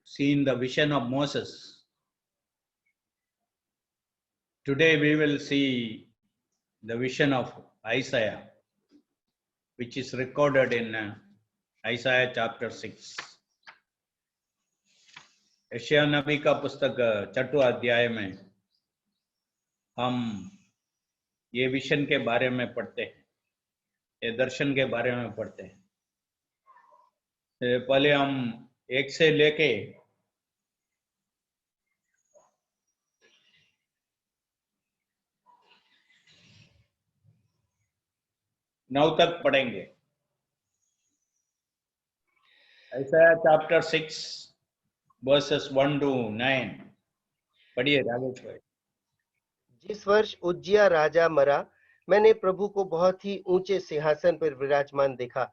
seen the vision of Moses. Today we will see the vision of Isaiah, which is recorded in Isaiah chapter 6. यशायाह नबी का पुस्तक 6वां अध्याय में हम ये विशन के बारे में पढ़ते हैं, ये दर्शन के बारे में पढ़ते हैं। पहले हम 1 से लेके 9 तक पढ़ेंगे। Isaiah chapter 6 verses 1 to 9। पढ़िए राजेश भाई। जिस वर्ष उज्जिया राजा मरा, मैंने प्रभु को बहुत ही ऊंचे सिंहासन पर विराजमान देखा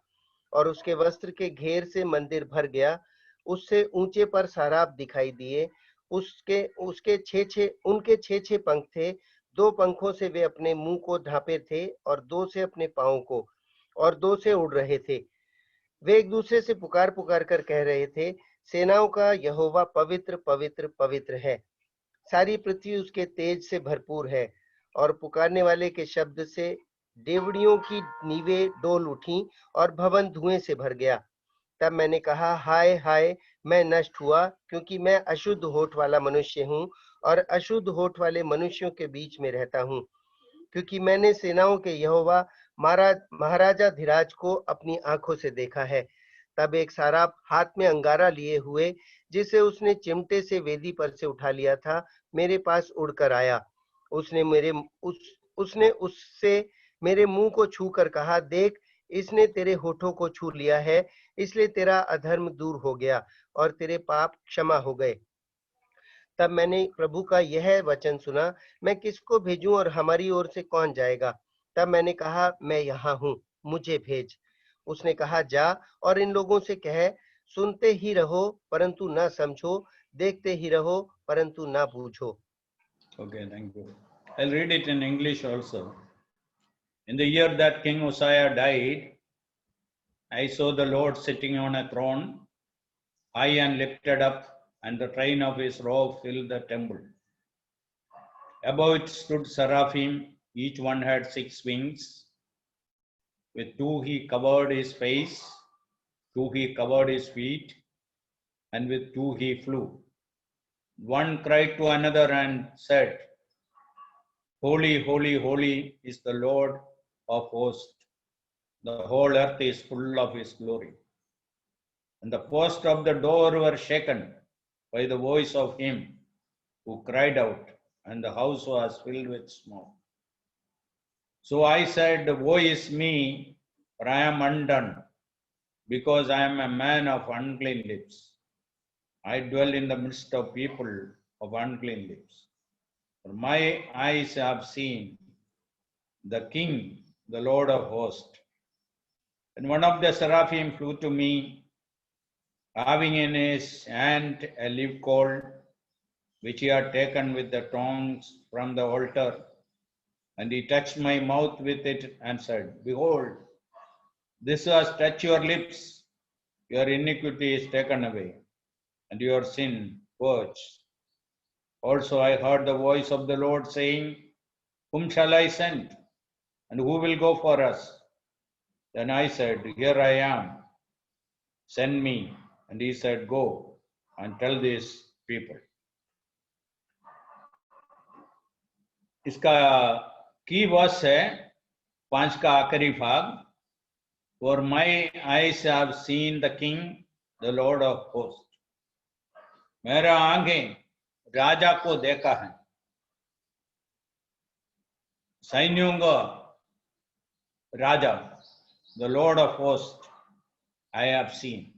और उसके वस्त्र के घेर से मंदिर भर गया। उससे ऊंचे पर साराप दिखाई दिए। उनके छह छह पंख थे। 2 पंखों से वे अपने मुंह को ढांपे थे और 2 से अपने पांवों को, और 2 से उड़ रहे थे। वे एक दूसरे से पुकार पुकार कर कह रहे थे, सेनाओं का यहोवा पवित्र पवित्र पवित्र है, सारी पृथ्वी उसके तेज से भरपूर है। और पुकारने वाले के शब्द से डेवड़ियों की नींवें डोल उठी और भवन धुएं से भर गया। तब मैंने कहा, हाय हाय, मैं नष्ट हुआ, क्योंकि मैं अशुद्ध होठ वाला मनुष्य हूँ और अशुद्ध होठ वाले मनुष्यों के बीच में रहता हूँ, क्योंकि मैंने सेनाओं के यहोवा महाराजा धीराज को अपनी आंखों से देखा है। तब एक साराप हाथ में अंगारा लिए हुए, जिसे उसने चिमटे से वेदी पर से उठा लिया था, मेरे पास उड़कर आया। उसने उससे मेरे मुंह को छूकर कहा, देख, इसने तेरे होठों को छू लिया है, इसलिए तेरा अधर्म दूर हो गया और तेरे पाप क्षमा हो गए। तब मैंने प्रभु का यह वचन सुना, मैं किसको भेजूं और हमारी ओर से कौन जाएगा? तब मैंने कहा, मैं यहाँ हूँ, मुझे भेज। उसने कहा, जा और इन लोगों से कह, सुनते ही रहो परंतु ना समझो, देखते ही रहो परंतु ना बूझो। Okay, thank you. I'll read it in English also. In the year that King Uzziah died, I saw the Lord sitting on a throne, high and lifted up, and the train of his robe filled the temple. Above it stood seraphim, each one had 6 wings. With 2 he covered his face, 2 he covered his feet, and with 2 he flew. One cried to another and said, Holy, holy, holy is the Lord of hosts. The whole earth is full of his glory. And the posts of the door were shaken by the voice of him who cried out, and the house was filled with smoke. So I said, woe is me, for I am undone, because I am a man of unclean lips. I dwell in the midst of people of unclean lips. For my eyes have seen the King, the Lord of hosts. And one of the seraphim flew to me, having in his hand a live coal, which he had taken with the tongs from the altar. And he touched my mouth with it and said, Behold, this has touched your lips. Your iniquity is taken away, and your sin purged. Also I heard the voice of the Lord saying, Whom shall I send? And who will go for us? Then I said, Here I am. Send me. And he said, Go and tell these people. इसका की verse है 5 का आखिरी भाग। For my eyes have seen the King, the Lord of hosts. मेरा आंखें राजा को देखा है, सैन्यों का राजा, the Lord of hosts, I have seen.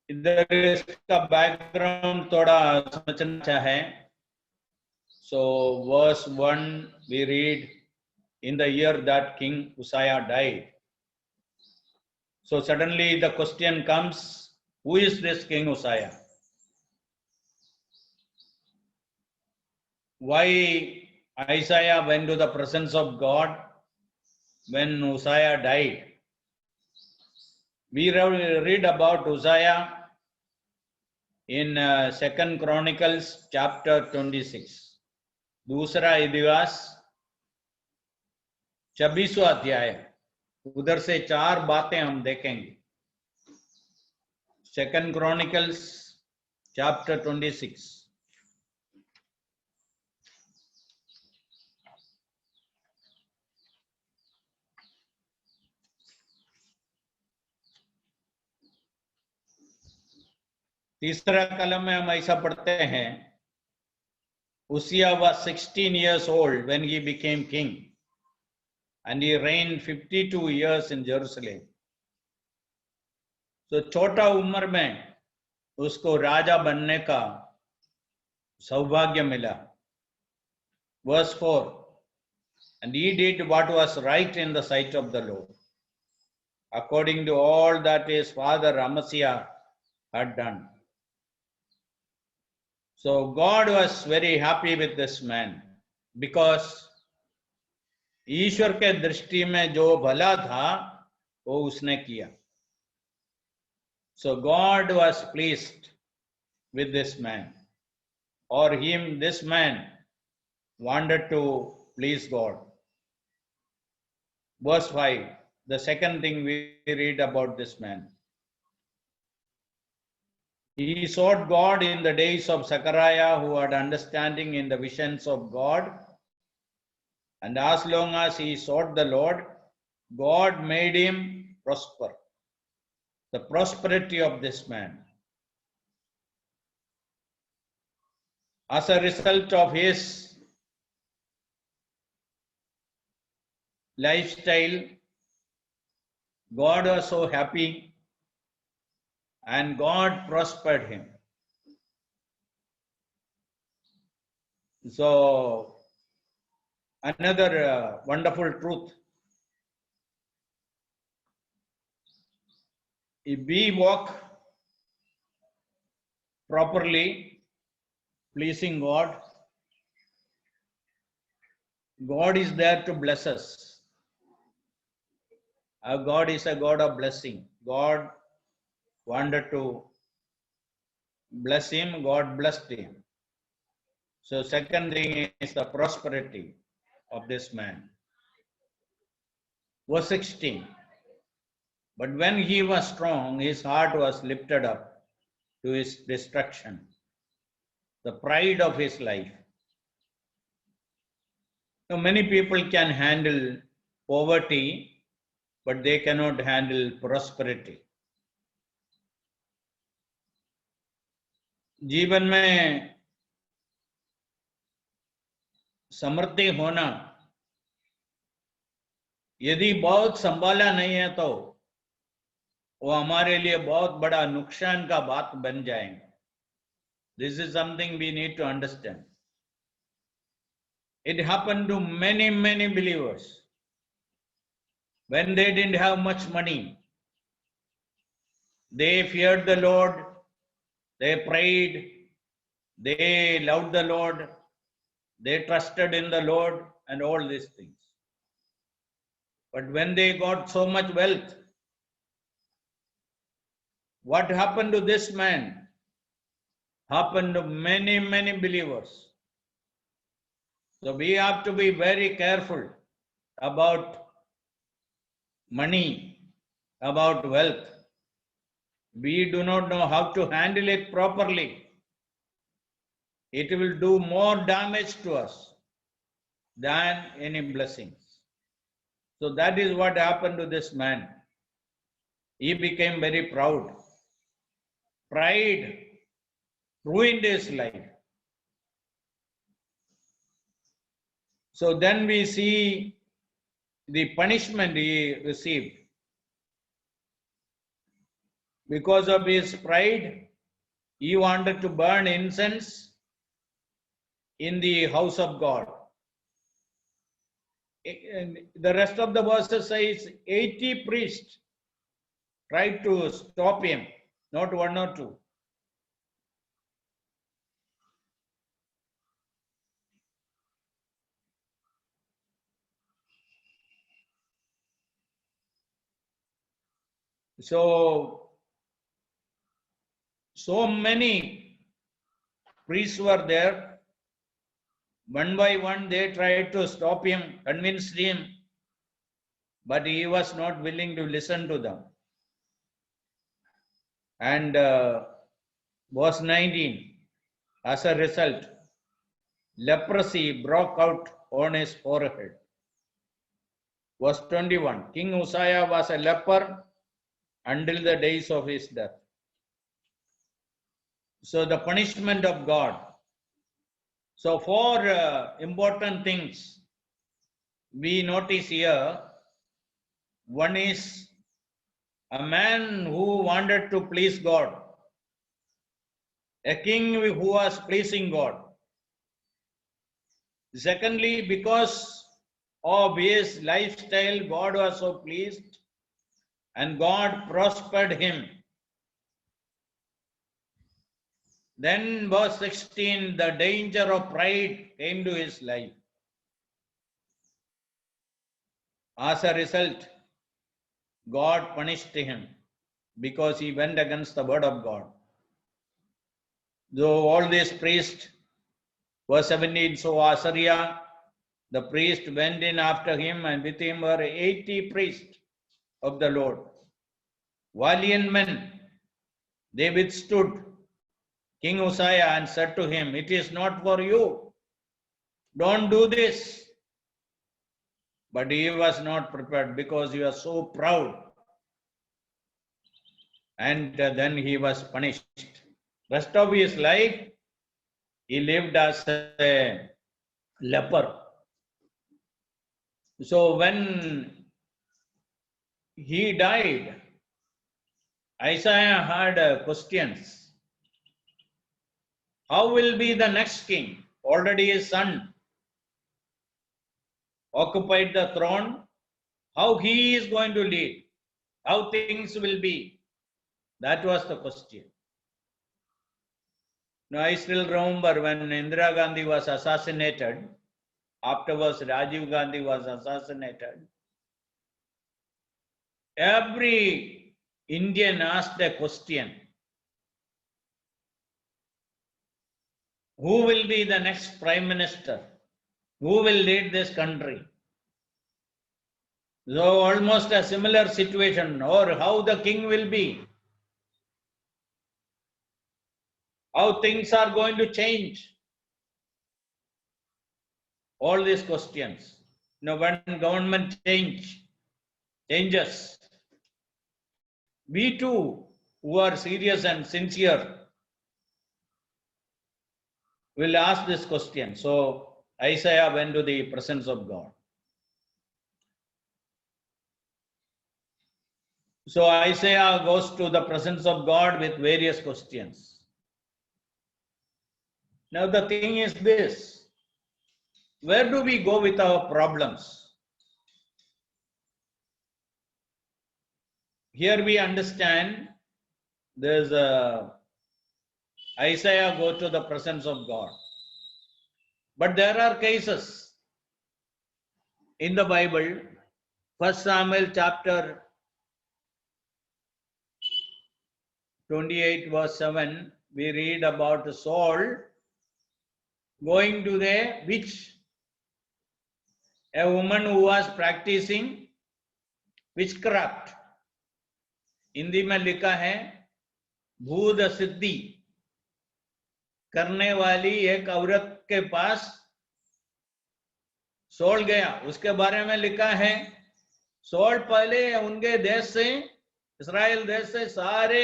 इधर इसका बैकग्राउंड थोड़ा समझना चाहे, so verse 1 we read, in the year that King Uzziah died. So suddenly the question comes, who is this King Uzziah? Why Isaiah went to the presence of God when Uzziah died? We read about Uzziah in 2 Chronicles chapter 26. दूसरा इतिहास 26वां अध्याय, उधर से 4 बातें हम देखेंगे. 2 Chronicles chapter 26. तीसरा कलम में हम ऐसा पढ़ते हैं, Uzziah was 16 years old when he became king, and he reigned 52 years in Jerusalem. So छोटा उम्र में उसको राजा बनने का सौभाग्य मिला. Verse 4, and he did what was right in the sight of the Lord, according to all that his father Amaziah had done. So God was very happy with this man, because ईश्वर के दृष्टि में जो भला था वो उसने किया. So God was pleased with this man, or this man wanted to please God. Verse 5, the second thing we read about this man. He sought God in the days of Zechariah, who had understanding in the visions of God. And as long as he sought the Lord, God made him prosper. The prosperity of this man. As a result of his lifestyle, God was so happy and God prospered him. So, another wonderful truth. If we walk properly, pleasing God, God is there to bless us. Our God is a God of blessing. God wanted to bless him, God blessed him. So second thing is the prosperity of this man. Verse 16. But when he was strong, his heart was lifted up to his destruction, the pride of his life. Now, many people can handle poverty, but they cannot handle prosperity. जीवन में समृद्धि होना यदि बहुत संभाला नहीं है तो वो हमारे लिए बहुत बड़ा नुकसान का बात बन जाएंगे. This is something we need to understand. It happened to many believers. When they didn't have much money, they feared the Lord, they prayed, they loved the Lord, they trusted in the Lord and all these things. But when they got so much wealth, what happened to this man happened to many believers. So we have to be very careful about money, about wealth. We do not know how to handle it properly. It will do more damage to us than any blessings. So that is what happened to this man. He became very proud. Pride ruined his life. So then we see the punishment he received. Because of his pride, he wanted to burn incense in the house of God. The rest of the verses says 80 priests tried to stop him, not one or two. So many priests were there. One by one, they tried to stop him, convinced him, but he was not willing to listen to them. And verse 19, as a result, leprosy broke out on his forehead. Verse 21, King Uzziah was a leper until the days of his death. So the punishment of God. So four important things we notice here. One is a man who wanted to please God, a king who was pleasing God. Secondly, because of his lifestyle, God was so pleased and God prospered him. Then verse 16, the danger of pride came to his life. As a result, God punished him because he went against the word of God. Though all these priests, verse 17, so Azariah, the priest, went in after him, and with him were 80 priests of the Lord. Valiant men, they withstood King Uzziah and said to him, it is not for you. Don't do this. But he was not prepared because he was so proud. And then he was punished. Rest of his life, he lived as a leper. So when he died, Isaiah had questions. How will be the next king? Already his son occupied the throne. How he is going to lead? How things will be? That was the question. Now I still remember when Indira Gandhi was assassinated, afterwards Rajiv Gandhi was assassinated. Every Indian asked a question. Who will be the next prime minister? Who will lead this country? So almost a similar situation, or how the king will be. How things are going to change. All these questions. Now when government changes, we too, who are serious and sincere, will ask this question. So Isaiah went to the presence of God. So Isaiah goes to the presence of God with various questions. Now the thing is this, where do we go with our problems? Here we understand there's Isaiah go to the presence of God. But there are cases in the Bible, 1 Samuel chapter 28 verse 7, we read about Saul going to the witch, a woman who was practicing witchcraft. Hindi में लिखा है भूत सिद्धि करने वाली एक औरत के पास soul गया. उसके बारे में लिखा है सौल पहले उनके देश से, इस्राएल देश से सारे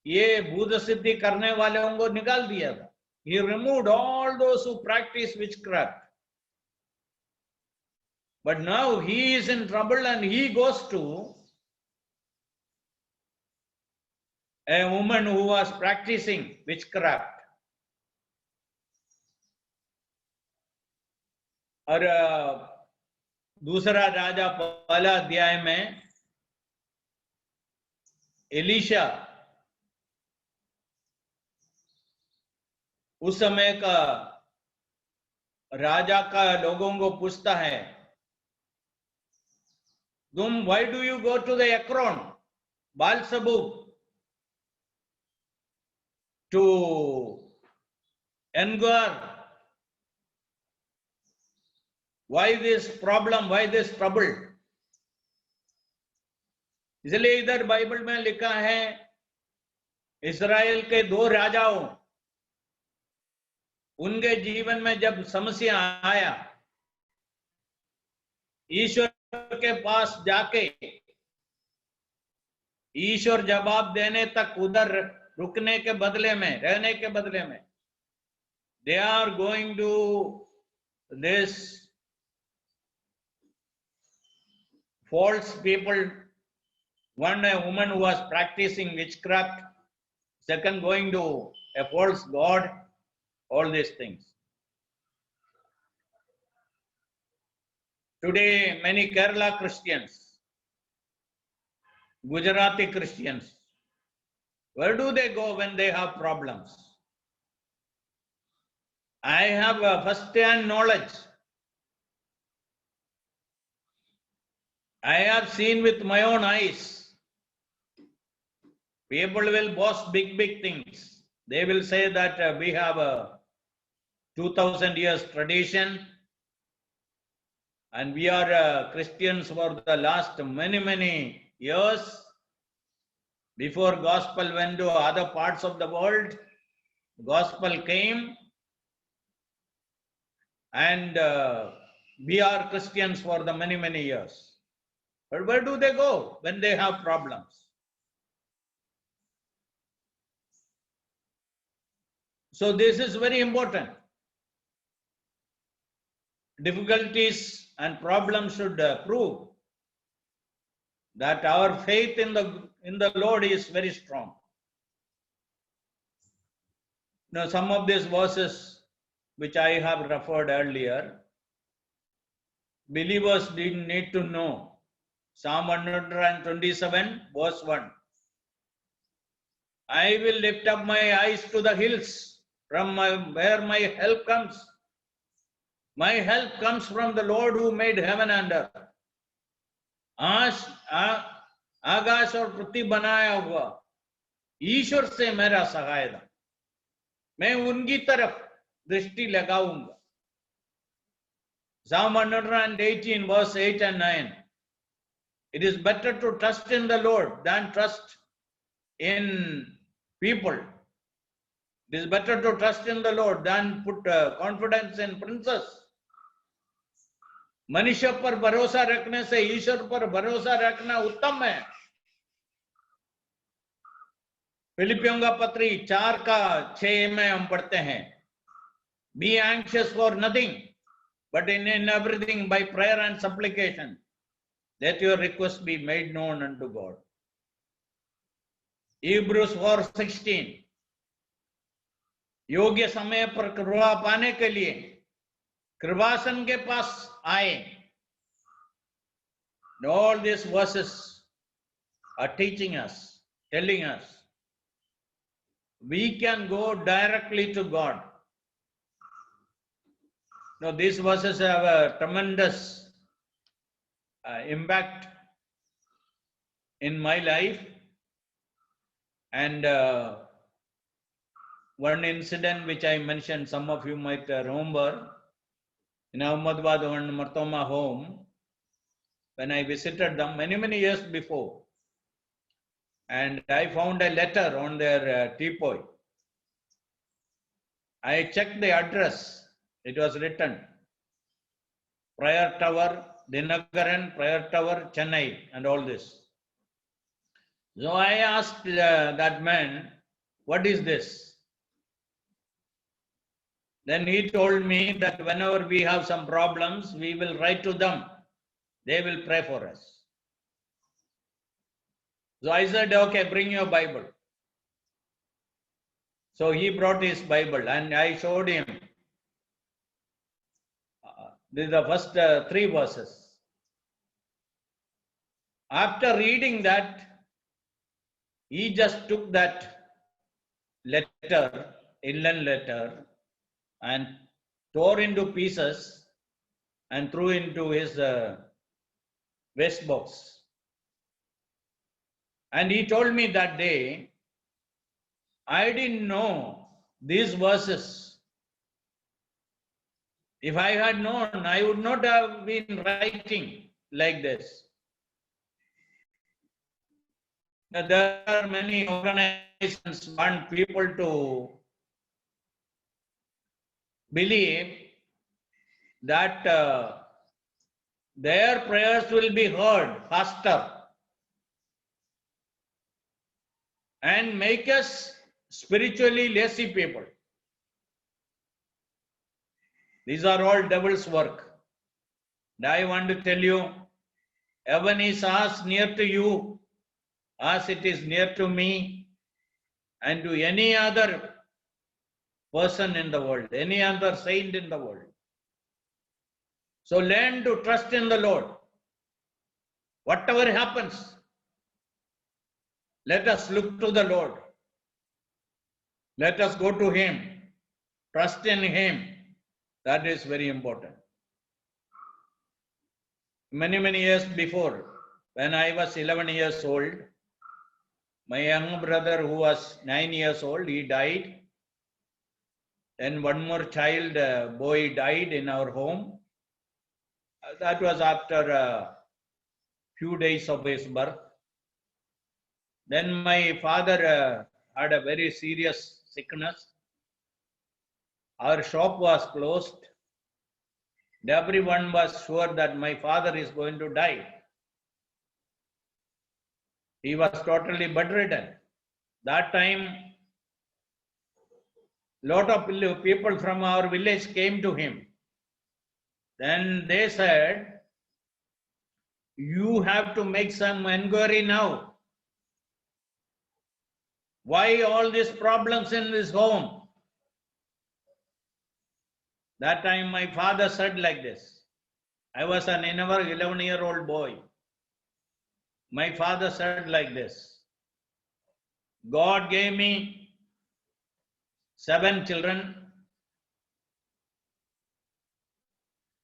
ये भूत सिद्धि करने वालों को निकाल दिया था. He removed all those who practice witchcraft. But now he is in trouble and he goes to a woman who was practicing witchcraft. और दूसरा राजा पहला अध्याय में एलीशा उस समय का राजा का लोगों को पूछता है Why do you go to the Ekron, Baal-zebub, to En-Gor? Why this problem? Why this trouble? इसलिए इधर बाइबल में लिखा है इस्राएल के 2 राजाओं, उनके जीवन में जब समस्या आया, ईश्वर के पास जाके ईश्वर जवाब देने तक उधर रुकने के बदले में, रहने के बदले में, they are going to this false people. One, a woman who was practicing witchcraft, second going to a false god, all these things. Today, many Kerala Christians, Gujarati Christians, where do they go when they have problems? I have a first-hand knowledge. I have seen with my own eyes. People will boast big things. They will say that we have a 2000 years tradition and we are Christians for the last many years. Before gospel went to other parts of the world, gospel came and we are Christians for the many years. But where do they go when they have problems? So this is very important. Difficulties and problems should prove that our faith in the Lord is very strong. Now, some of these verses which I have referred earlier, believers didn't need to know. Psalm 127, verse 1. I will lift up my eyes to the hills, from where my help comes. My help comes from the Lord who made heaven and earth. आकाश और पृथ्वी बनाया हुआ ईश्वर से मेरा सहायता, मैं उनकी तरफ दृष्टि लगाऊंगा. Psalm 118, verse 8 and 9. It is better to trust in the Lord than trust in people. It is better to trust in the Lord than put confidence in princes. मनुष्य पर भरोसा रखने से ईश्वर पर भरोसा रखना उत्तम है. फिलिपियों का पत्री 4:6 में हम पढ़ते हैं, Be anxious for nothing, but in everything by prayer and supplication, let your requests be made known unto God. Hebrews 4:16. योग्य समय पर कृपा पाने के लिए कृपासन के पास आए. All these verses are teaching us, telling us, we can go directly to God. Now, these verses have a tremendous impact in my life, and one incident which I mentioned, some of you might remember, in Ahmedabad and Martoma home, when I visited them many years before, and I found a letter on their teepot. I checked the address. It was written Prayer Tower, Dinagaran, Prayer Tower, Chennai, and all this. So I asked that man, what is this? Then he told me that whenever we have some problems, we will write to them. They will pray for us. So I said, okay, bring your Bible. So he brought his Bible and I showed him. These are the first 3 verses. After reading that, he just took that letter, inland letter, and tore into pieces and threw into his waste box. And he told me that day, I didn't know these verses. If I had known, I would not have been writing like this. There are many organizations want people to believe that their prayers will be heard faster and make us spiritually lazy people. These are all devil's work. And I want to tell you, heaven is as near to you as it is near to me and to any other person in the world, any other saint in the world. So learn to trust in the Lord. Whatever happens, let us look to the Lord. Let us go to Him. Trust in Him. That is very important. Many years before, when I was 11 years old, my young brother who was 9 years old, he died. Then one more child, boy, died in our home. That was after a few days of his birth. Then my father had a very serious sickness. Our shop was closed. Everyone was sure that my father is going to die. He was totally bedridden. That time, lot of people from our village came to him. Then they said, you have to make some inquiry now. Why all these problems in this home? That time my father said like this. I was an 11-year-old boy. My father said like this. God gave me 7 children,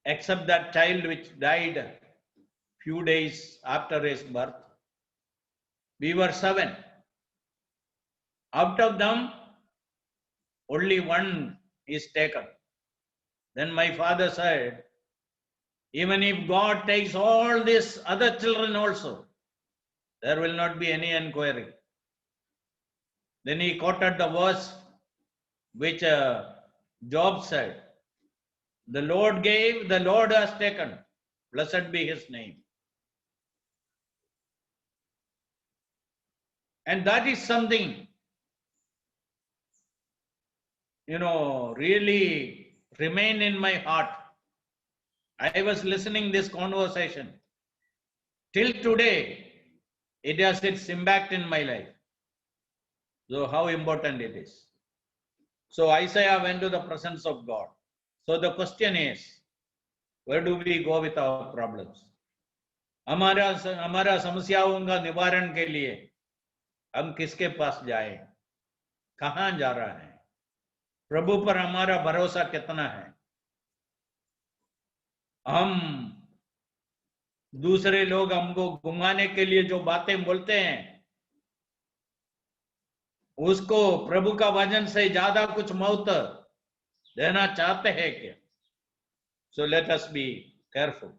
except that child which died few days after his birth. We were 7. Out of them, only 1 is taken. Then my father said, even if God takes all these other children also, there will not be any inquiry. Then he quoted the verse which Job said, the Lord gave, the Lord has taken. Blessed be His name. And that is something, really remain in my heart. I was listening this conversation. Till today, it has its impact in my life. So how important it is. So Isaiah went to the presence of God. So the question is, where do we go with our problems? हमारा समस्याओं का निवारण के लिए हम किसके पास जाएं? कहां जा रहा है? प्रभु पर हमारा भरोसा कितना है? हम दूसरे लोग हमको घुमाने के लिए जो बातें बोलते हैं, उसको प्रभु का वचन से ज्यादा कुछ महत्व देना चाहते हैं क्या? So let us be careful.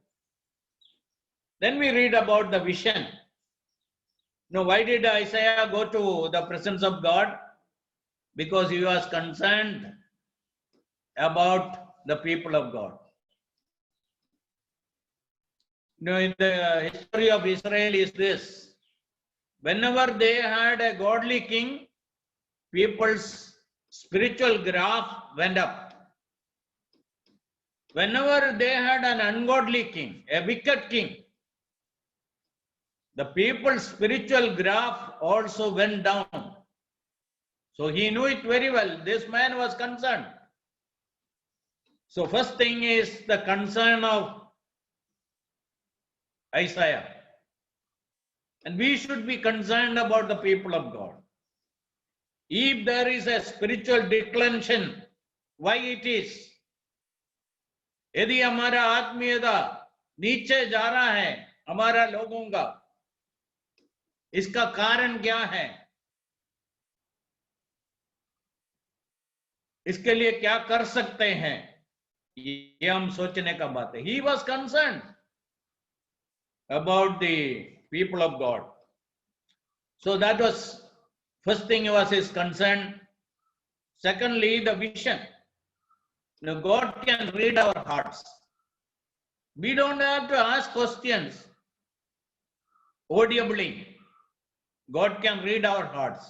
Then we read about the vision. Now, why did Isaiah go to the presence of God? Because he was concerned about the people of God. In the history of Israel is this. Whenever they had a godly king, people's spiritual graph went up. Whenever they had an ungodly king, a wicked king, the people's spiritual graph also went down. So he knew it very well. This man was concerned. So first thing is the concern of Isaiah. And we should be concerned about the people of God. If there is a spiritual declension, why it is? यदि हमारा आत्मीयता नीचे जा रहा है, हमारा लोगों का। इसका कारण क्या है? इसके लिए क्या कर सकते हैं? ये हम सोचने का बात है। He was concerned about the people of God. So that was first thing was his concern. Secondly, the vision. Now God can read our hearts. We don't have to ask questions audibly. God can read our hearts.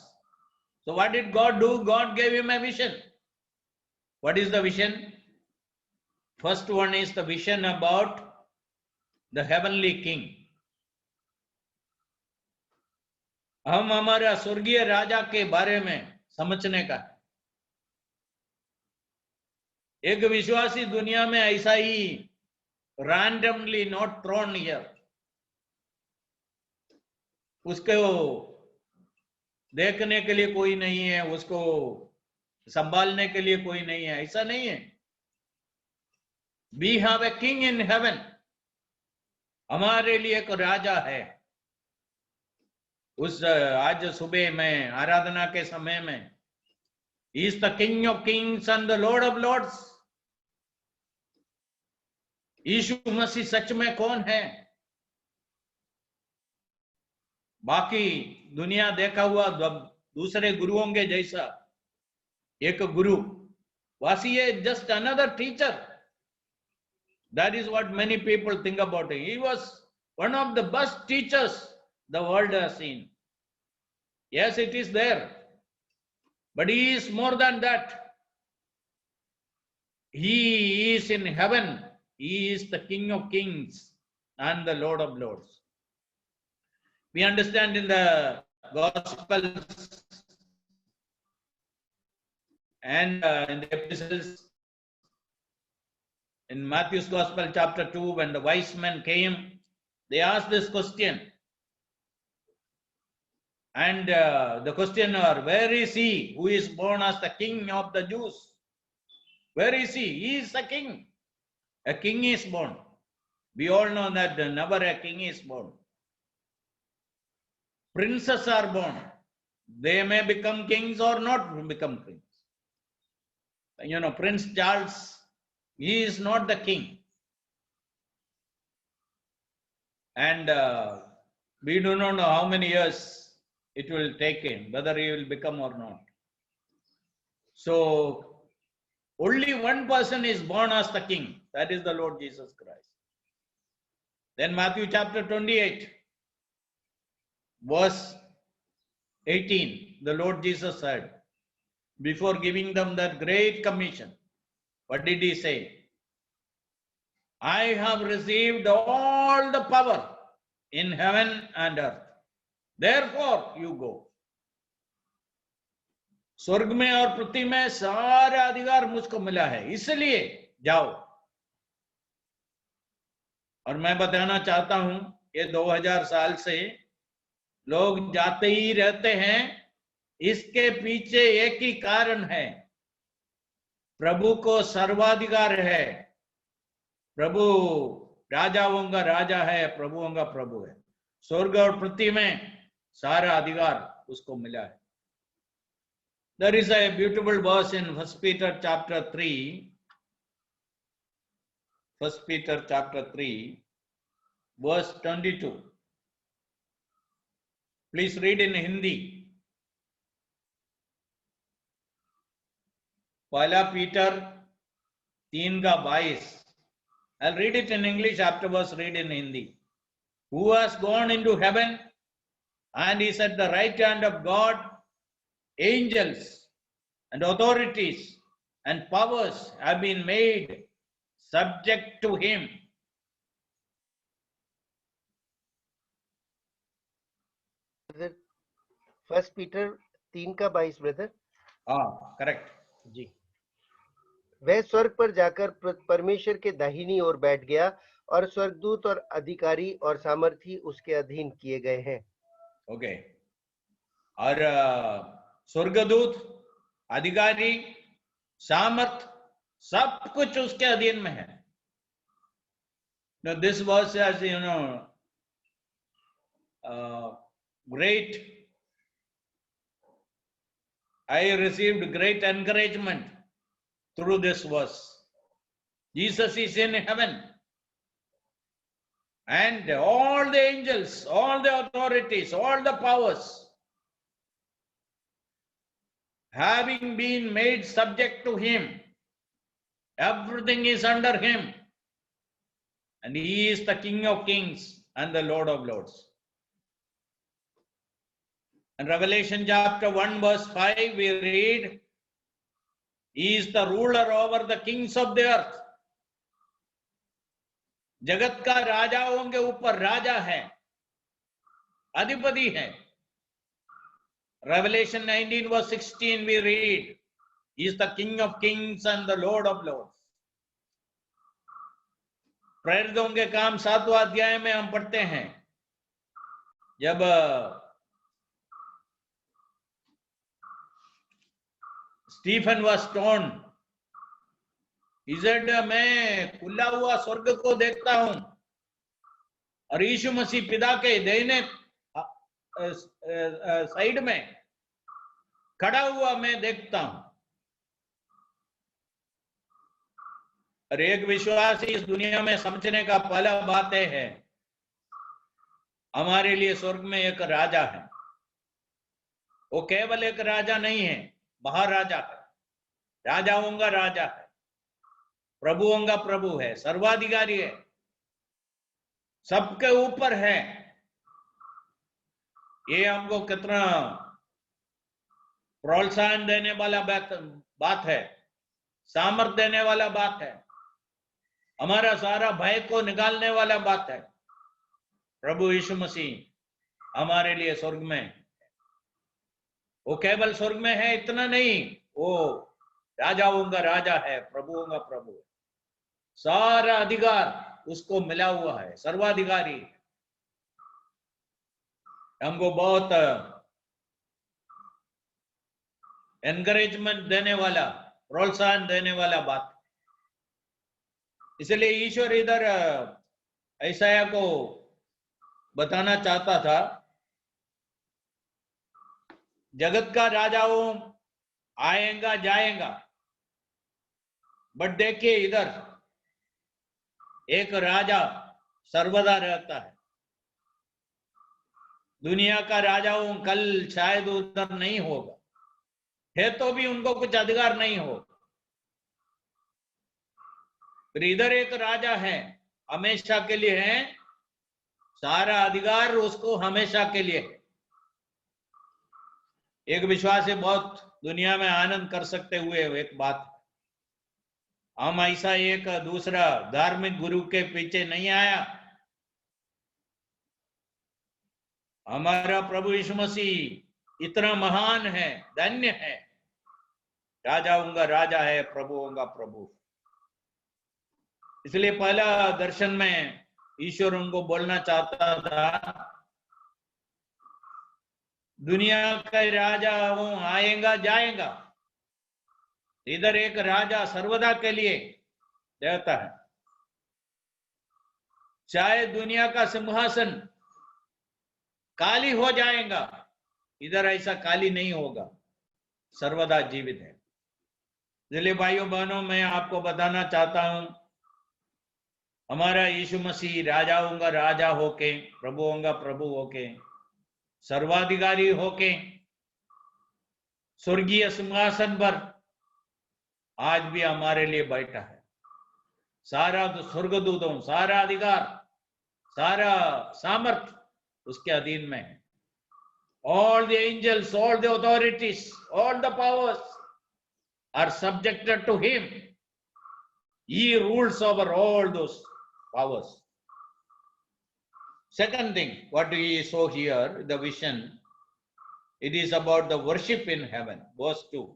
So what did God do? God gave him a vision. What is the vision? First one is the vision about the heavenly king. हम हमारा स्वर्गीय राजा के बारे में समझने का है। एक विश्वासी दुनिया में ऐसा ही randomly not thrown here. उसको देखने के लिए कोई नहीं है, उसको संभालने के लिए कोई नहीं है, ऐसा नहीं है। We have a king in heaven. हमारे लिए एक राजा है। उस आज सुबह में आराधना के समय में He is the King of Kings and the Lord of Lords. यीशु मसीह सच में कौन है? बाकी दुनिया देखा हुआ दूसरे गुरुओं के जैसा एक गुरु, was he just another teacher? That is what many people think about him. He was one of the best teachers the world has seen. Yes, it is there, but he is more than that. He is in heaven. He is the King of Kings and the Lord of Lords. We understand in the Gospels and in the epistles, in Matthew's Gospel chapter 2, when the wise men came, they asked this question. And the questioner, where is he who is born as the King of the Jews? Where is he? He is the king. A king is born. We all know that never a king is born. Princes are born. They may become kings or not become kings. You know, Prince Charles, he is not the king. And we do not know how many years it will take him, whether he will become or not. So, only one person is born as the king. That is the Lord Jesus Christ. Then Matthew chapter 28, verse 18, the Lord Jesus said, before giving them that great commission, what did he say? I have received all the power in heaven and earth. Therefore, you go. स्वर्ग में और पृथ्वी में सारा अधिकार मुझको मिला है, इसलिए जाओ। और मैं बताना चाहता हूं, ये 2000 साल से लोग जाते ही रहते हैं। इसके पीछे एक ही कारण है, प्रभु को सर्वाधिकार है। प्रभु राजाओं का राजा है, प्रभुओं का प्रभु है। स्वर्ग और पृथ्वी में सारा अधिकार उसको मिला है। There is a beautiful verse in 1 Peter chapter 3. 1 Peter chapter 3, verse 22. Please read in Hindi. पहला पीटर 3 का 22. I'll read it in English, afterwards read in Hindi. Who has gone into heaven and is at the right hand of God, angels and authorities and powers have been made subject to him. First Peter 3 का 22 brother. हाँ, correct जी। वह स्वर्ग पर जाकर परमेश्वर के दाहिनी ओर बैठ गया और स्वर्गदूत और अधिकारी और सामर्थी उसके अधीन किए गए हैं। ओके, और स्वर्गदूत, अधिकारी, सामर्थ, सब कुछ उसके अधीन में है। Now this verse, as you know, great, I received great encouragement through this verse. Jesus is in heaven, and all the angels, all the authorities, all the powers, having been made subject to him, everything is under him, and he is the King of kings and the Lord of lords. In Revelation chapter 1 verse 5 we read, he is the ruler over the kings of the earth. जगत का राजाओं के ऊपर राजा है, अधिपति है. Revelation 19 verse 16 we read, he is the King of kings and the Lord of lords. प्रेरितों के काम 7वां अध्याय में हम पढ़ते हैं, जब Stephen was stoned, he said, मैं खुला हुआ स्वर्ग को देखता हूं और यीशु मसीह पिता के दाहिने साइड में खड़ा हुआ मैं देखता हूं. और एक विश्वासी इस दुनिया में समझने का पहला बात है, हमारे लिए स्वर्ग में एक राजा है. वो केवल एक राजा नहीं है, महाराजा है, राजाओं का राजा है, प्रभुओं का प्रभु है, सर्वाधिकारी है, सबके ऊपर है. ये हमको कितना प्रोत्साहन देने वाला बात है, सामर्थ देने वाला बात है, हमारा सारा भय को निकालने वाला बात है. प्रभु यीशु मसीह हमारे लिए स्वर्ग में, वो केवल स्वर्ग में है इतना नहीं, वो राजाओं का राजा है, प्रभुओं का प्रभु है. सारा अधिकार उसको मिला हुआ है, सर्वाधिकारी. हमको बहुत एनकरेजमेंट देने वाला, प्रोत्साहन देने वाला बात. इसलिए ईश्वर इधर यशायाह को बताना चाहता था, जगत का राजाओं आएगा जाएगा, बट देखिए इधर एक राजा सर्वदा रहता है. दुनिया का राजाओं कल शायद उधर नहीं होगा, है तो भी उनको कुछ अधिकार नहीं होगा. फिर इधर एक राजा है, हमेशा के लिए है, सारा अधिकार उसको हमेशा के लिए है. एक विश्वासी बहुत दुनिया में आनंद कर सकते हुए एक बात, हम ऐसा एक दूसरा धार्मिक गुरु के पीछे नहीं आया. हमारा प्रभु यीशु मसीह इतना महान है, धन्य है, राजाओं का राजा है, प्रभुओं का प्रभु. इसलिए पहला दर्शन में ईश्वर उनको बोलना चाहता था, दुनिया का राजा वो आएगा जाएगा, इधर एक राजा सर्वदा के लिए रहता है. चाहे दुनिया का सिंहासन काली हो जाएगा, इधर ऐसा काली नहीं होगा, सर्वदा जीवित है. इसलिए भाइयों बहनों, मैं आपको बताना चाहता हूं, हमारा यीशु मसीह राजाओं का राजा होके, प्रभुओं का प्रभु होके, सर्वाधिकारी होके, स्वर्गीय सिंहासन पर आज भी हमारे लिए बैठा है. सारा स्वर्गदूतों, सारा अधिकार, सारा सामर्थ उसके अधीन में है. All the angels, all the authorities, all the powers are subjected to him. He rules over all those powers. Second thing, what we saw here, the vision, it is about the worship in heaven. Verse 2.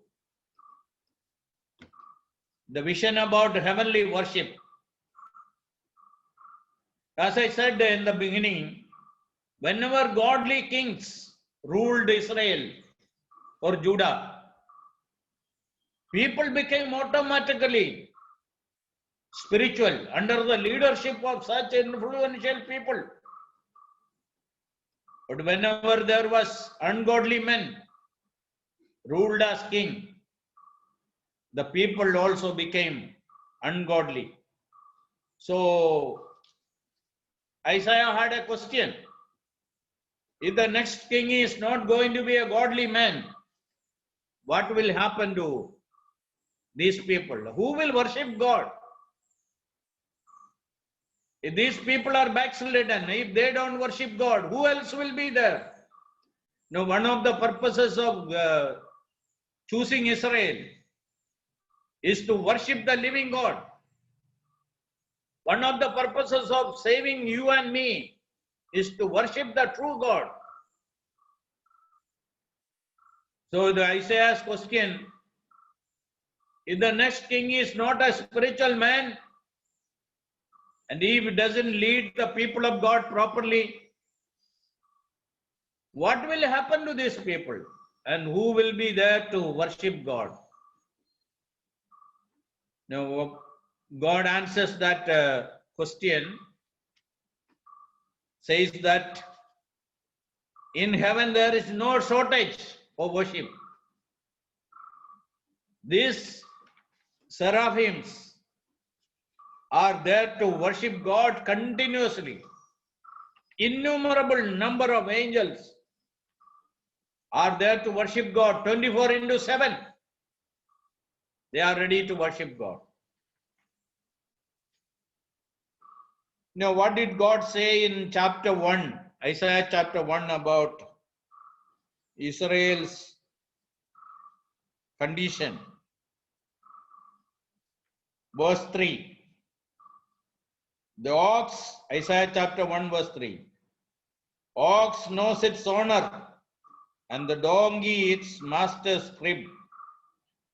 The vision about heavenly worship. As I said in the beginning, whenever godly kings ruled Israel or Judah, people became automatically spiritual under the leadership of such influential people. But whenever there was ungodly men ruled as king, the people also became ungodly. So Isaiah had a question. If the next king is not going to be a godly man, what will happen to these people? Who will worship God? If these people are backslidden, if they don't worship God, who else will be there? Now, one of the purposes of choosing Israel is to worship the living God. One of the purposes of saving you and me is to worship the true God. So the Isaiah's question, if the next king is not a spiritual man, and if he doesn't lead the people of God properly, what will happen to these people? And who will be there to worship God? Now, God answers that question, says that in heaven there is no shortage of worship. These seraphims are there to worship God continuously. Innumerable number of angels are there to worship God 24/7. They are ready to worship God. Now, what did God say in chapter 1, Isaiah chapter 1, about Israel's condition? Verse 3. The ox, Isaiah chapter 1, verse 3. Ox knows its owner, and the donkey its master's crib.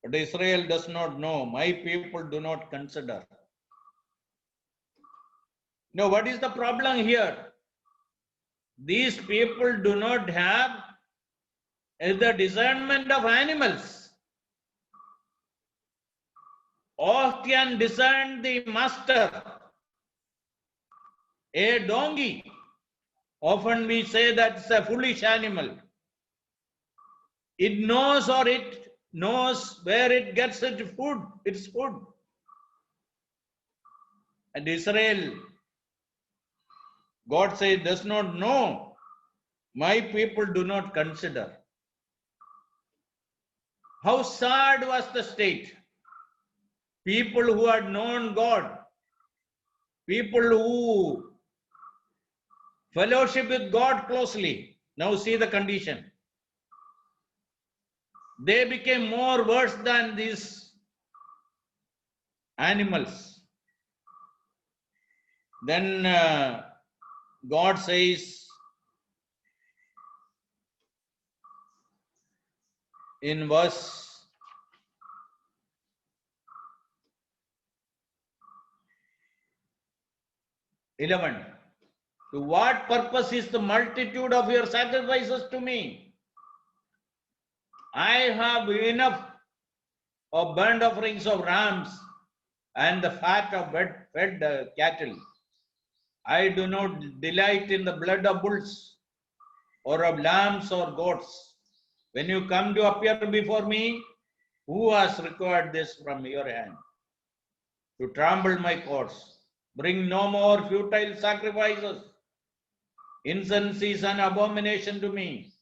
But Israel does not know. My people do not consider. Now, what is the problem here? These people do not have the discernment of animals. Ox can discern the master. A donkey, often we say that's a foolish animal. It knows where it gets its food. And Israel, God says, does not know. My people do not consider. How sad was the state? People who had known God, people who fellowship with God closely, now see the condition. They became more worse than these animals. Then God says in verse 11, to what purpose is the multitude of your sacrifices to me? I have enough of burnt offerings of rams and the fat of fed cattle. I do not delight in the blood of bulls or of lambs or goats. When you come to appear before me, who has required this from your hand? To trample my courts. Bring no more futile sacrifices. Incense is an abomination to me.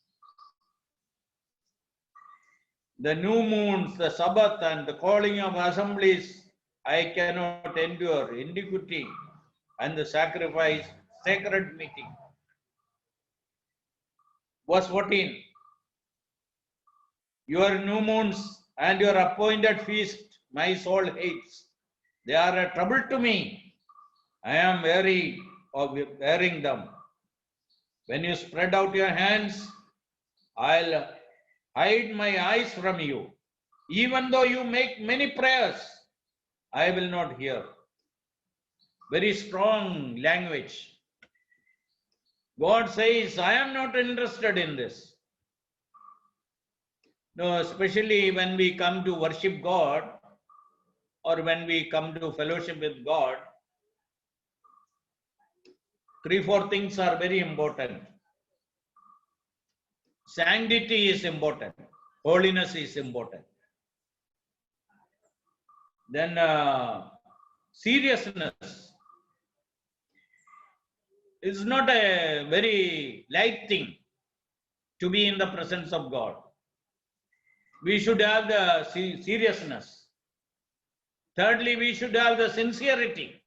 The new moons, the Sabbath, and the calling of assemblies, I cannot endure. Iniquity and the sacrifice, sacred meeting. Verse 14. Your new moons and your appointed feast, my soul hates. They are a trouble to me. I am weary of bearing them. When you spread out your hands, I'll hide my eyes from you. Even though you make many prayers, I will not hear. Very strong language. God says, I am not interested in this. No, especially when we come to worship God or when we come to fellowship with God, 3-4 things are very important. Sanctity is important. Holiness is important. Then seriousness is not a very light thing to be in the presence of God. We should have the seriousness. Thirdly, we should have the sincerity.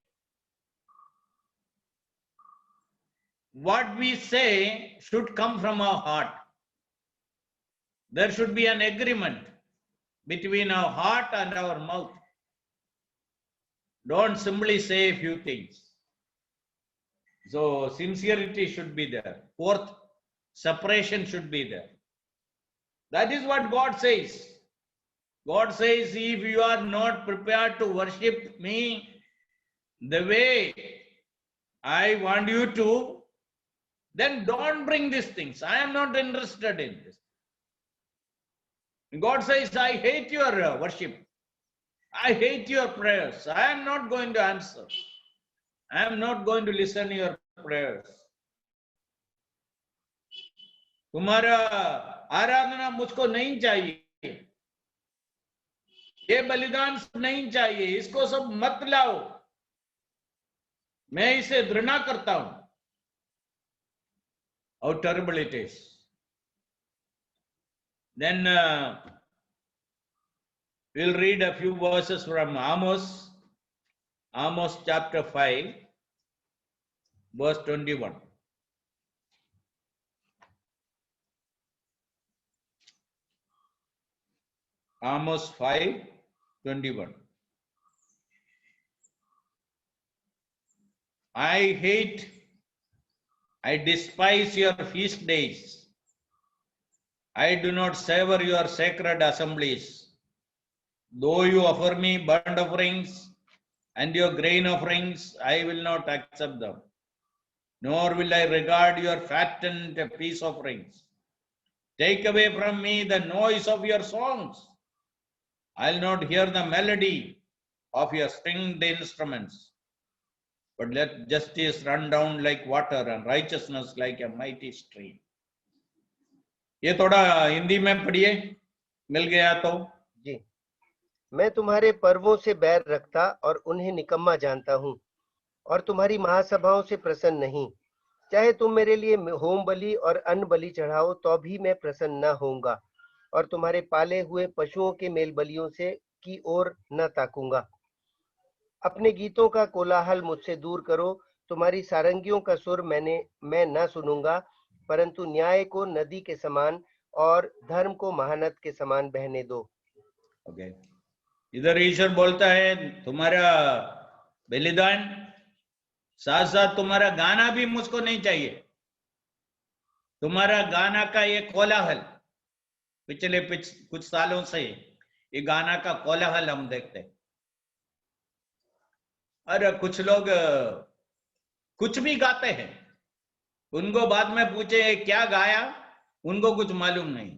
What we say should come from our heart. There should be an agreement between our heart and our mouth. Don't simply say a few things. So sincerity should be there. Fourth, separation should be there. That is what God says. God says, if you are not prepared to worship me the way I want you to, then don't bring these things. I am not interested in this. God says, I hate your worship. I hate your prayers. I am not going to answer. I am not going to listen to your prayers. तुम्हारा आराधना मुझको नहीं चाहिए, ये बलिदान सब नहीं चाहिए, इसको सब मत लाओ, मैं इसे घृणा करता हूं. How terrible it is. Then we'll read a few verses from Amos chapter 5, verse 21. Amos 5:21. I despise your feast days. I do not savor your sacred assemblies. Though you offer me burnt offerings and your grain offerings, I will not accept them. Nor will I regard your fattened peace offerings. Take away from me the noise of your songs. I'll not hear the melody of your stringed instruments. But let justice run down like water and righteousness like a mighty stream. ये थोड़ा हिंदी में पढ़िए, मिल गया तो. जी, मैं तुम्हारे पर्वों से बैर रखता और उन्हें निकम्मा जानता हूँ और तुम्हारी महासभाओं से प्रसन्न नहीं. चाहे तुम मेरे लिए होम बलि और अन्न बलि चढ़ाओ तो भी मैं प्रसन्न न होऊंगा और तुम्हारे पाले हुए पशुओं के मेल बलियों से की ओर न ताकूंगा. अपने गीतों का कोलाहल मुझसे दूर करो, तुम्हारी सारंगियों का सुर मैं न सुनूंगा, परंतु न्याय को नदी के समान और धर्म को महानद के समान बहने दो. ओके, इधर ईश्वर बोलता है तुम्हारा बलिदान साथ साथ तुम्हारा गाना भी मुझको नहीं चाहिए. तुम्हारा गाना का ये कोलाहल, पिछले कुछ सालों से ये गाना का कोलाहल हम देखते हैं. अरे कुछ लोग कुछ भी गाते हैं, उनको बाद में पूछे क्या गाया, उनको कुछ मालूम नहीं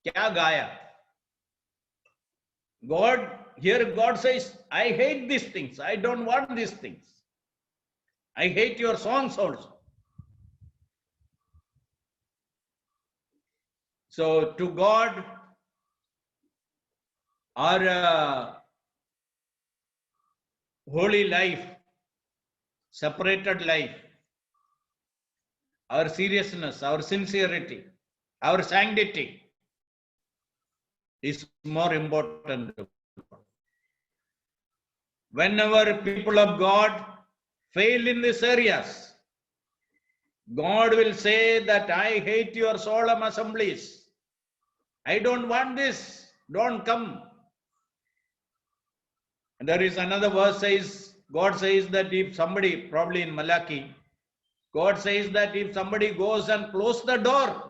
क्या गाया. God says, I hate these things. I don't want these things. I hate your songs also. So to God, our holy life, separated life, our seriousness, our sincerity, our sanctity is more important. Whenever people of God fail in these areas, God will say that I hate your solemn assemblies. I don't want this. Don't come. And there is another verse says, God says that if somebody, probably in Malachi, God says that if somebody goes and close the door,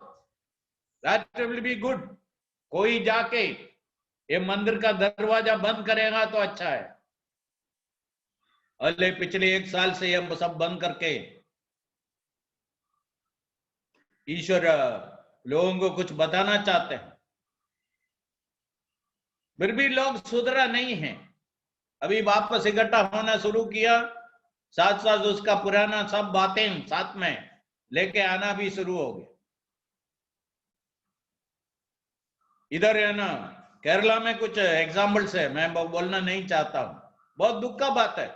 that will be good. कोई जाके ये मंदिर का दरवाजा बंद करेगा तो अच्छा है. अरे पिछले 1 साल से हम सब बंद करके ईश्वर लोगों को कुछ बताना चाहते हैं, फिर भी लोग सुधरा नहीं है. अभी वापस इकट्ठा होना शुरू किया, साथ साथ उसका पुराना सब बातें साथ में लेके आना भी शुरू हो गया. इधर है ना, केरला में कुछ एग्जाम्पल्स है, मैं बोलना नहीं चाहता हूं, बहुत दुख का बात है।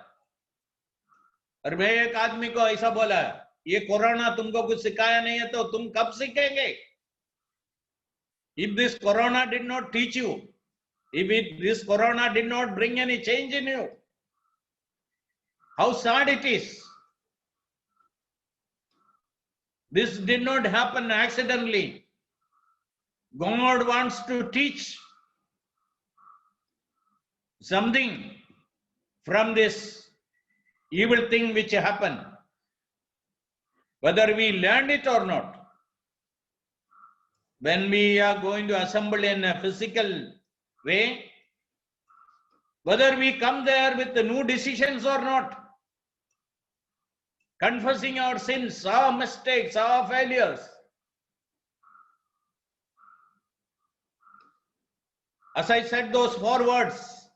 और मैं एक आदमी को ऐसा बोला, ये कोरोना तुमको कुछ सिखाया नहीं है तो तुम कब सीखेंगे? If this corona did not teach you, this corona did not bring any change in you, how sad it is. This did not happen accidentally. God wants to teach something from this evil thing which happened, whether we learned it or not. When we are going to assemble in a physical way, whether we come there with the new decisions or not, confessing our sins, our mistakes, our failures. As I said those 4 words,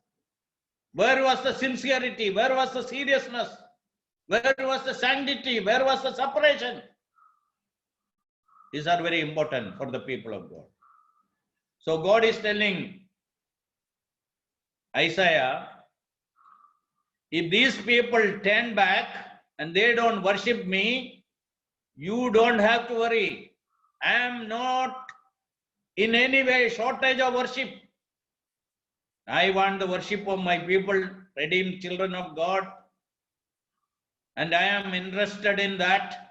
where was the sincerity? Where was the seriousness? Where was the sanctity? Where was the separation? These are very important for the people of God. So God is telling Isaiah, if these people turn back and they don't worship me, you don't have to worry. I am not in any way shortage of worship. I want the worship of my people, redeemed children of God, and I am interested in that.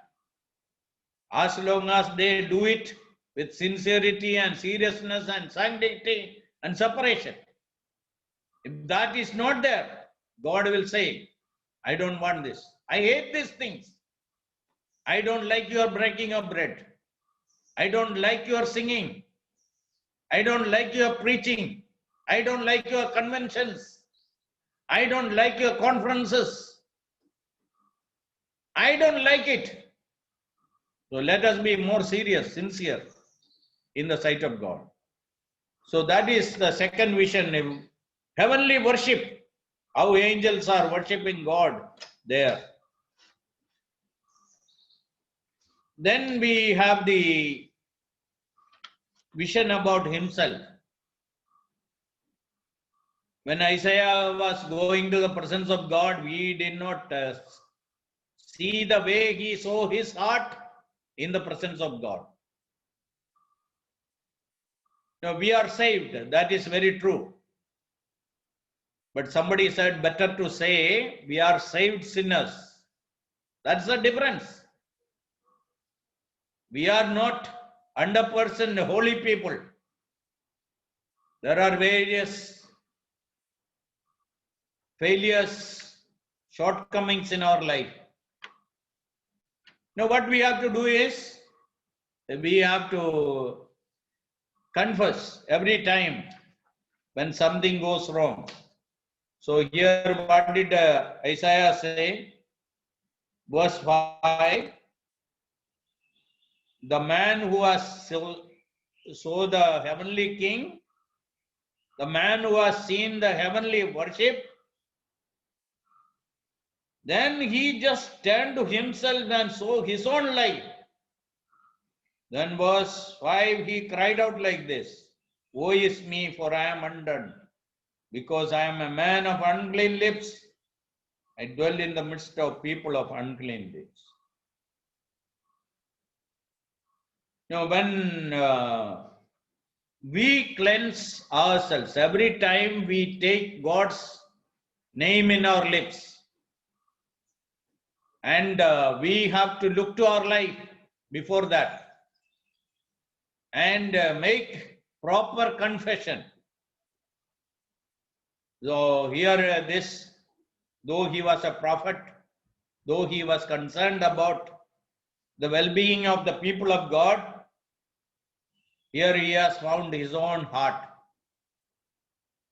As long as they do it with sincerity and seriousness and sanctity and separation. If that is not there, God will say, I don't want this. I hate these things. I don't like your breaking of bread. I don't like your singing. I don't like your preaching. I don't like your conventions. I don't like your conferences. I don't like it. So let us be more serious, sincere in the sight of God. So that is the second vision, heavenly worship, how angels are worshiping God there. Then we have the vision about himself. When Isaiah was going to the presence of God, we did not see the way he saw his heart in the presence of God. Now we are saved, that is very true. But somebody said better to say we are saved sinners. That's the difference. We are not 100% holy people. There are various failures, shortcomings in our life. Now what we have to do is, we have to confess every time when something goes wrong. So here what did Isaiah say? Verse 5, the man who has saw the heavenly king, the man who has seen the heavenly worship, then he just turned to himself and saw his own life. Then verse 5, he cried out like this, woe is me, for I am undone, because I am a man of unclean lips. I dwell in the midst of people of unclean lips. Now when we cleanse ourselves, every time we take God's name in our lips, and we have to look to our life before that and make proper confession. So here this, though he was a prophet, though he was concerned about the well-being of the people of God, here he has found his own heart.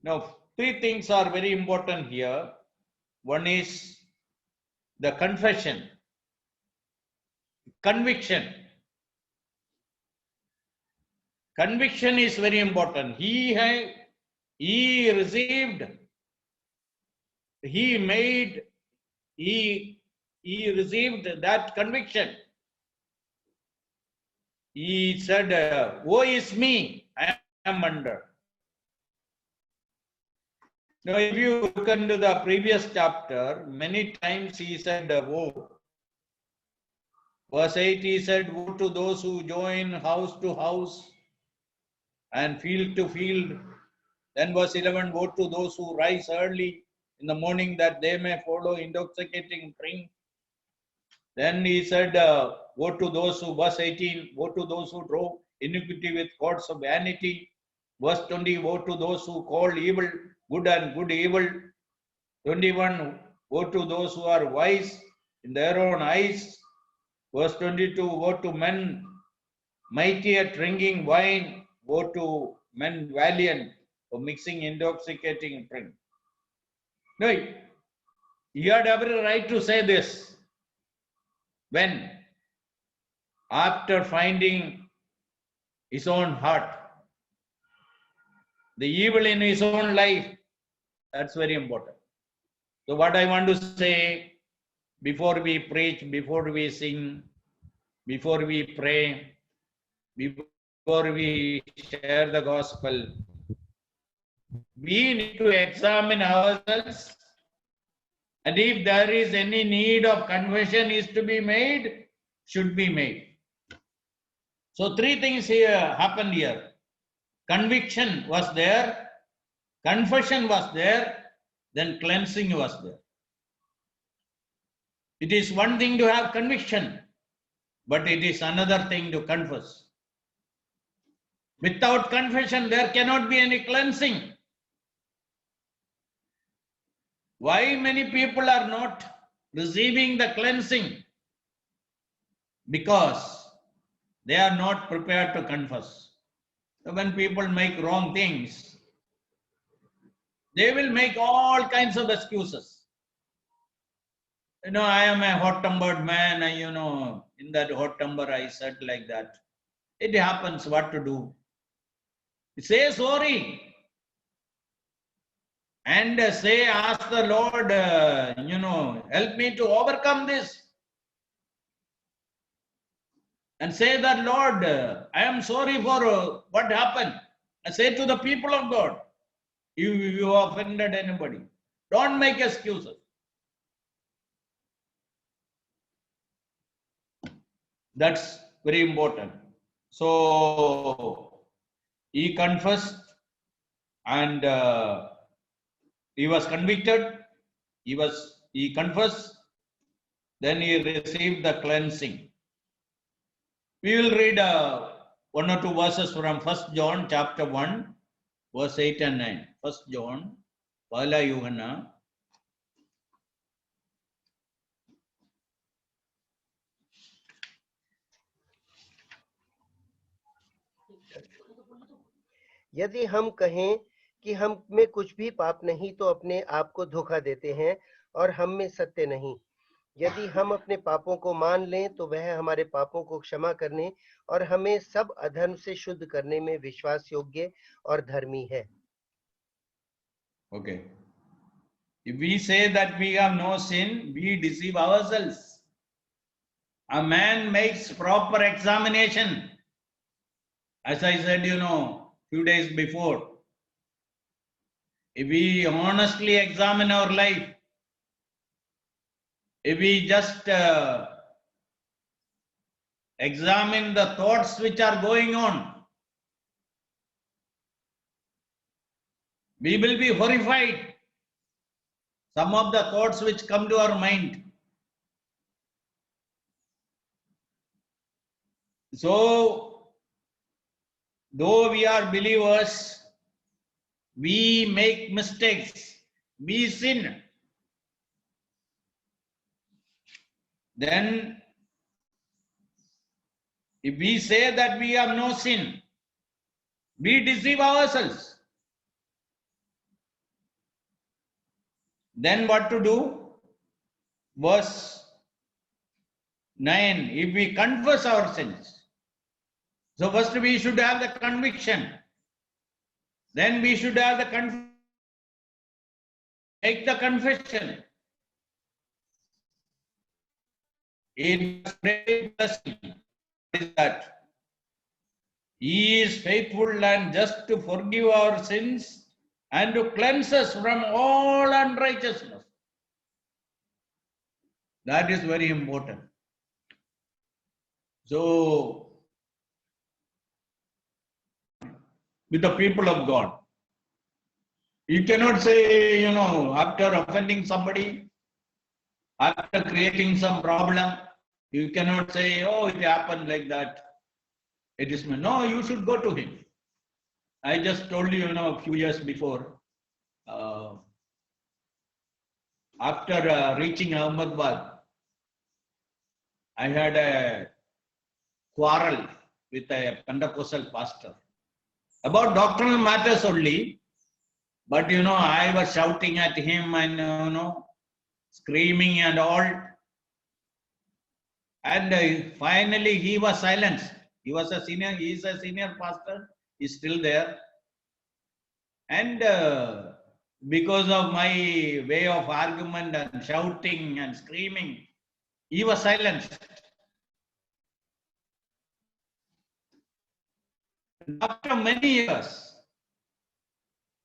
Now, 3 things are very important here. One is the confession, conviction. Conviction is very important. He received that conviction. He said, woe is me, I am under. Now, if you look into the previous chapter, many times he said, woe. Verse 8, he said, woe to those who join house to house and field to field. Then verse 11, woe to those who rise early in the morning that they may follow intoxicating drink. Then he said, woe to those who, verse 18, woe to those who drove iniquity with cords of vanity. Verse 20, woe to those who call evil good and good evil. 21, woe to those who are wise in their own eyes. Verse 22, woe to men mighty at drinking wine. Woe to men valiant for mixing intoxicating drink. No, he had every right to say this. When? After finding his own heart, the evil in his own life, that's very important. So what I want to say, before we preach, before we sing, before we pray, before we share the gospel, we need to examine ourselves, and if there is any need of confession is to be made, should be made. So three things here happened here. Conviction was there, confession was there, then cleansing was there. It is one thing to have conviction, but it is another thing to confess. Without confession, there cannot be any cleansing. Why many people are not receiving the cleansing? Because they are not prepared to confess. So when people make wrong things, they will make all kinds of excuses. I am a hot-tempered man, in that hot temper I said like that. It happens, what to do? Say sorry. And say, ask the Lord, help me to overcome this. And say that, Lord, I am sorry for what happened. And say to the people of God, you offended anybody. Don't make excuses. That's very important. So, he confessed and he was convicted. He confessed. Then he received the cleansing. We will read one or two verses from 1 John chapter 1, verse 8 and 9. 1 John, Pala Yuhanna. यदि हम कहें कि हम में कुछ भी पाप नहीं तो अपने आप को धोखा देते हैं और हम में सत्य नहीं। यदि हम अपने पापों को मान लें तो वह हमारे पापों को क्षमा करने और हमें सब अधर्म से शुद्ध करने में विश्वास योग्य और धर्मी है। Okay. If we say that we have no sin, we deceive ourselves. A man makes proper examination. As I said, few days before, if we honestly examine our life, if we just examine the thoughts which are going on, we will be horrified. Some of the thoughts which come to our mind. So, though we are believers, we make mistakes, we sin. Then, if we say that we have no sin, we deceive ourselves. Then what to do? Verse 9, if we confess our sins. So first we should have the conviction. Then we should have the make the confession. In great blessing is that He is faithful and just to forgive our sins and to cleanse us from all unrighteousness. That is very important. So, with the people of God, you cannot say, after offending somebody, after creating some problem, you cannot say, oh, it happened like that. It is me. No, you should go to him. I just told you, a few years before, after reaching Ahmedabad, I had a quarrel with a Pentecostal pastor about doctrinal matters only. But I was shouting at him and screaming and all. And finally he was silenced. He is a senior pastor. He's still there. And because of my way of argument and shouting and screaming, he was silenced. And after many years,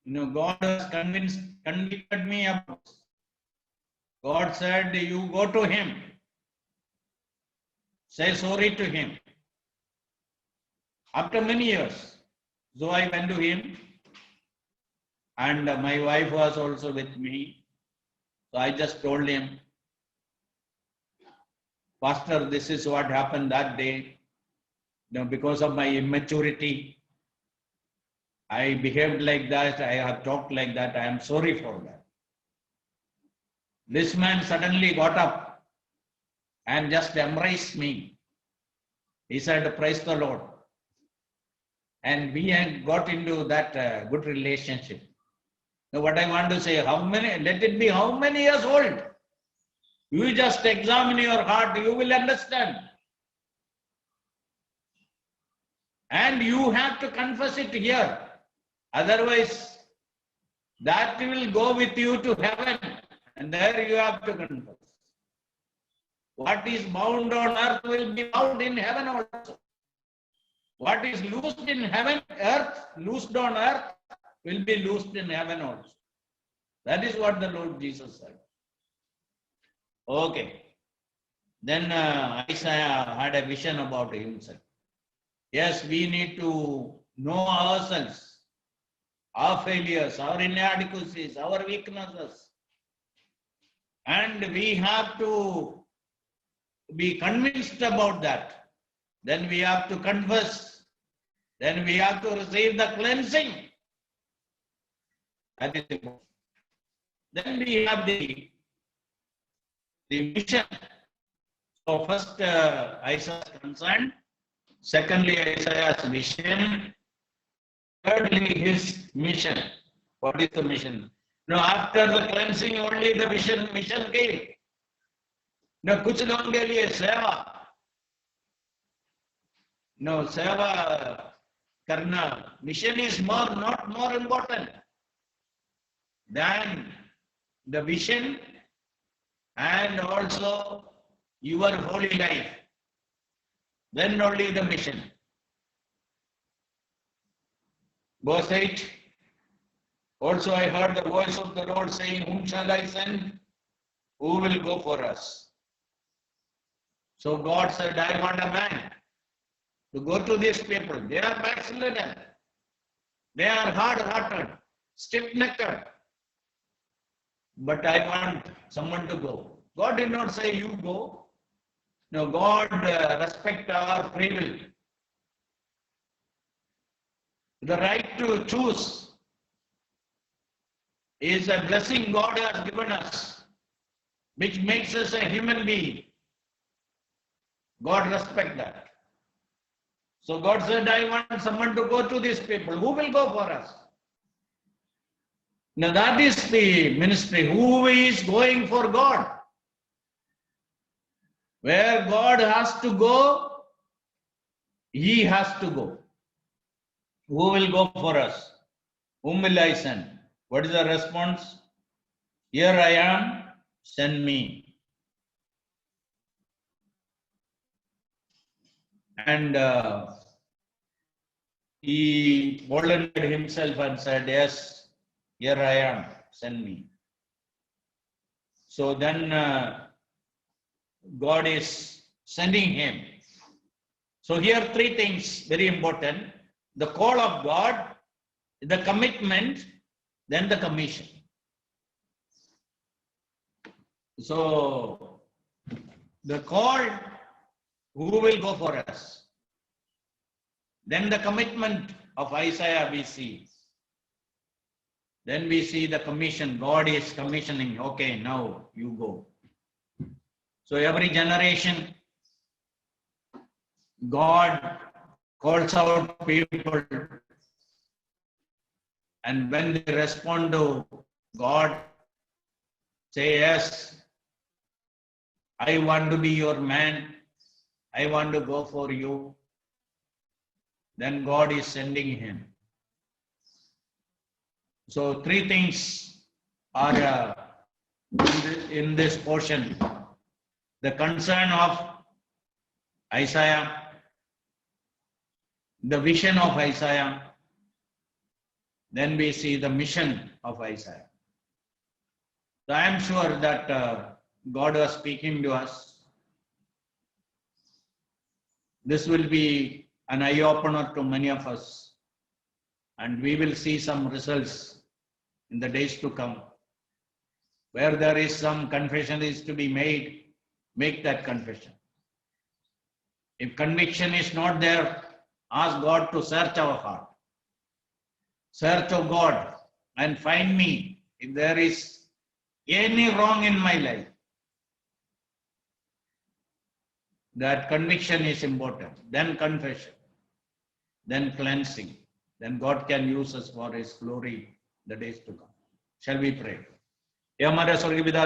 God has convicted me about this. God said, you go to him. Say sorry to him. After many years. So I went to him. And my wife was also with me. So I just told him, Pastor, this is what happened that day. Because of my immaturity, I behaved like that. I have talked like that. I am sorry for that. This man suddenly got up and just embraced me. He said, praise the Lord. And we had got into that good relationship. Now what I want to say, let it be how many years old? You just examine your heart, you will understand. And you have to confess it here. Otherwise, that will go with you to heaven. And there you have to confess. What is bound on earth will be bound in heaven also. What is loosed in heaven, loosed on earth, will be loosed in heaven also. That is what the Lord Jesus said. Okay. Then Isaiah had a vision about himself. Yes, we need to know ourselves, our failures, our inadequacies, our weaknesses. And we have to be convinced about that. Then we have to confess. Then we have to receive the cleansing. That is important. Then we have the mission. So first Isaiah is concerned. Secondly, Isaiah's vision. Thirdly, his mission. What is the mission? Now, after the cleansing, only the mission came. Now, कुछ लोगों के लिए सेवा. No, सेवा करना. Mission is not more important than the vision and also your holy life. Then only the mission. Verse 8. Also I heard the voice of the Lord saying, whom shall I send? Who will go for us? So God said, I want a man to go to these people. They are backslidden. They are hard-hearted, stiff-necked. But I want someone to go. God did not say you go. No, God respects our free will. The right to choose is a blessing God has given us, which makes us a human being. God respects that. So God said, I want someone to go to these people. Who will go for us? Now that is the ministry. Who is going for God? Where God has to go, he has to go. Who will go for us? Whom will I send? What is the response? Here I am, send me. And he volunteered himself and said, yes, here I am, send me. So then God is sending him. So here three things very important: the call of God, the commitment, then the commission. So the call, who will go for us? Then the commitment of Isaiah we see. Then we see the commission. God is commissioning. Okay, now you go. So every generation, God calls out people, and when they respond to God, say, yes, I want to be your man, I want to go for you, then God is sending him. So three things are in this portion: the concern of Isaiah, the vision of Isaiah, then we see the mission of Isaiah. So I am sure that God was speaking to us. This will be an eye-opener to many of us, and we will see some results in the days to come. Where there is some confession is to be made, make that confession. If conviction is not there, ask God to search our heart. Search, O God, and find me if there is any wrong in my life. That conviction is important. Then confession, then cleansing. Then God can use us for His glory the days to come. Shall we pray? हे हमारे स्वर्गीय पिता,